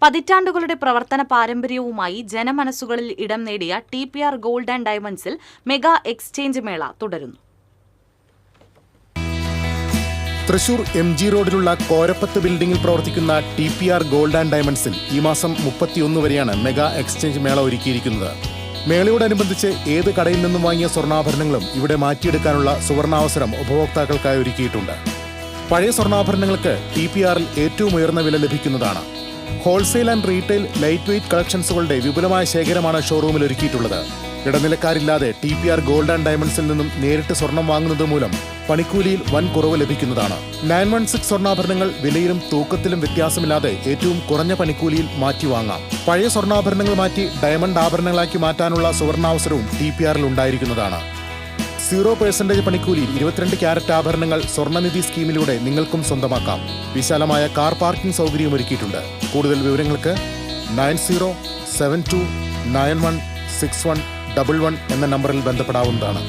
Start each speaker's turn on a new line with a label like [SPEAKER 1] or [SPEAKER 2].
[SPEAKER 1] പതിറ്റാണ്ടുകളുടെ പ്രവർത്തന പാരമ്പര്യവുമായി ജനമനസ്സുകളിൽ ഇടം നേടിയ TPR ഗോൾഡ് ആൻഡ് ഡയമണ്ട്സിൽ മെഗാ എക്സ്ചേഞ്ച് മേള തുടരുന്നു.
[SPEAKER 2] തൃശൂർ MG റോഡിലുള്ള കോരപ്പത്ത് ബിൽഡിംഗിൽ പ്രവർത്തിക്കുന്ന TPR ഗോൾഡ് ആൻഡ് ഡയമണ്ട്സിൽ ഈ മാസം 31 വരെയാണ് മെഗാ എക്സ്ചേഞ്ച് മേള ഒരുക്കിയിരിക്കുന്നത്. മേളയോടനുബന്ധിച്ച് ഏത് കടയിൽ നിന്നും വാങ്ങിയ സ്വർണ്ണാഭരണങ്ങളും ഇവിടെ മാറ്റിയെടുക്കാനുള്ള സുവർണാവസരം ഉപഭോക്താക്കൾക്കായി ഒരുക്കിയിട്ടുണ്ട്. പഴയ സ്വർണ്ണാഭരണങ്ങൾക്ക് TPRൽ ഏറ്റവും ഉയർന്ന വില ലഭിക്കുന്നതാണ്. Wholesale and retail light weight കളക്ഷൻസുകളുടെ വിപുലമായ ശേഖരമാണ് ഷോറൂമിൽ ഒരുക്കിയിട്ടുള്ളത്. ഇടനിലക്കാരില്ലാതെ TPR ഗോൾഡ് ആൻഡ് ഡയമണ്ട്സിൽ നിന്നും നേരിട്ട് സ്വർണം വാങ്ങുന്നത് മൂലം പണിക്കൂലിയിൽ വൻ കുറവ് ലഭിക്കുന്നതാണ്. 916 സ്വർണ്ണാഭരണങ്ങൾ വിലയിലും തൂക്കത്തിലും വ്യത്യാസമില്ലാതെ ഏറ്റവും കുറഞ്ഞ പണിക്കൂലിയിൽ മാറ്റി വാങ്ങാം. പഴയ സ്വർണ്ണാഭരണങ്ങൾ മാറ്റി ഡയമണ്ട് ആഭരണങ്ങളാക്കി മാറ്റാനുള്ള സുവർണാവസരവും TPRൽ ഉണ്ടായിരിക്കുന്നതാണ്. 0% പണിക്കൂലിയിൽ 22 ക്യാരറ്റ് ആഭരണങ്ങൾ സ്വർണ്ണനിധി സ്കീമിലൂടെ നിങ്ങൾക്കും സ്വന്തമാക്കാം. വിശാലമായ കാർ പാർക്കിംഗ് സൗകര്യം ഒരുക്കിയിട്ടുണ്ട്. കൂടുതൽ വിവരങ്ങൾക്ക് 9072916111 എന്ന നമ്പറിൽ ബന്ധപ്പെടാവുന്നതാണ്.